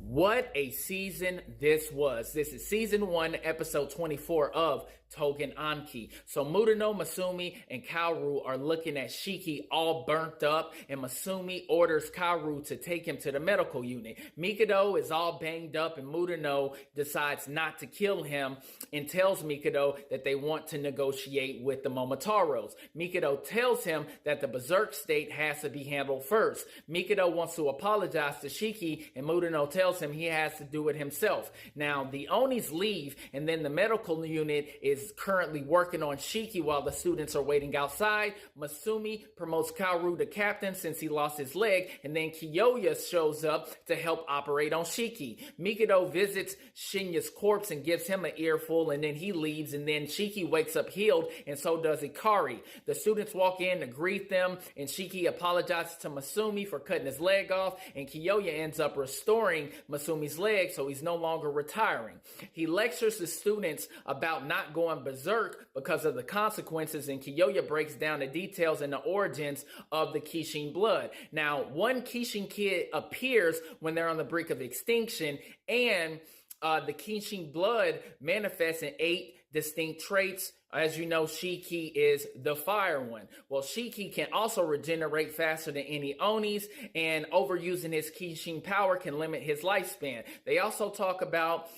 What a season this was. This is season 1, episode 24 of Tougen Anki. So Murano, Masumi, and Kaoru are looking at Shiki all burnt up, and Masumi orders Kaoru to take him to the medical unit. Mikado is all banged up, and Murano decides not to kill him and tells Mikado that they want to negotiate with the Momotaros. Mikado tells him that the berserk state has to be handled first. Mikado wants to apologize to Shiki, and Murano tells him he has to do it himself. Now, the Onis leave, and then the medical unit is currently working on Shiki while the students are waiting outside. Masumi promotes Kaoru to captain since he lost his leg, and then Kiyoya shows up to help operate on Shiki. Mikado visits Shinya's corpse and gives him an earful, and then he leaves, and then Shiki wakes up healed, and so does Ikari. The students walk in to greet them, and Shiki apologizes to Masumi for cutting his leg off, and Kiyoya ends up restoring Masumi's leg so he's no longer retiring. He lectures the students about not going berserk because of the consequences, and Kiyoya breaks down the details and the origins of the Kishin blood. Now, one Kishin kid appears when they're on the brink of extinction, and the Kishin blood manifests in 8 distinct traits. As you know, Shiki is the fire one. Well, Shiki can also regenerate faster than any Onis, and overusing his Kishin power can limit his lifespan. They also talk about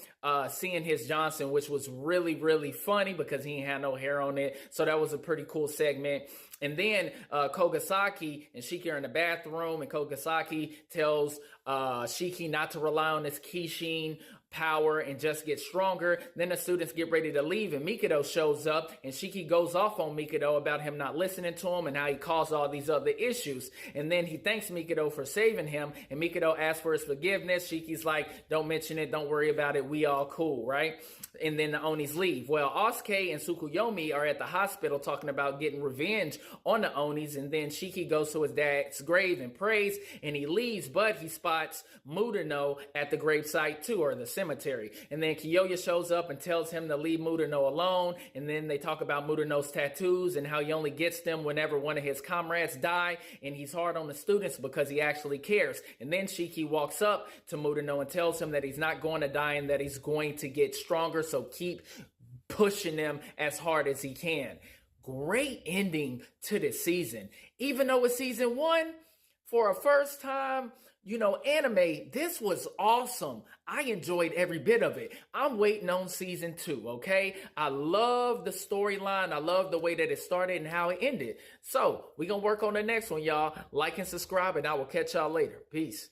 seeing his Johnson, which was really, really funny because he had no hair on it. So that was a pretty cool segment. And then Kogasaki and Shiki are in the bathroom, and Kogasaki tells Shiki not to rely on his Kishin power and just get stronger. Then the students get ready to leave, and Mikado shows up, and Shiki goes off on Mikado about him not listening to him and how he caused all these other issues. And then he thanks Mikado for saving him, and Mikado asks for his forgiveness. Shiki's like, don't mention it, don't worry about it, we all cool, right? And then the Onis leave. Well, Asuke and Tsukuyomi are at the hospital talking about getting revenge on the Onis, and then Shiki goes to his dad's grave and prays, and he leaves, but he spots Murano at the gravesite too, or the cemetery. And then Kiyoya shows up and tells him to leave Murano alone, and then they talk about Murano's tattoos and how he only gets them whenever one of his comrades die, and he's hard on the students because he actually cares. And then Shiki walks up to Murano and tells him that he's not going to die and that he's going to get stronger, so keep pushing them as hard as he can. Great ending to this season. Even though it's season 1, for a first time, anime, this was awesome. I enjoyed every bit of it. I'm waiting on season 2, okay? I love the storyline. I love the way that it started and how it ended. So, we're going to work on the next one, y'all. Like and subscribe, and I will catch y'all later. Peace.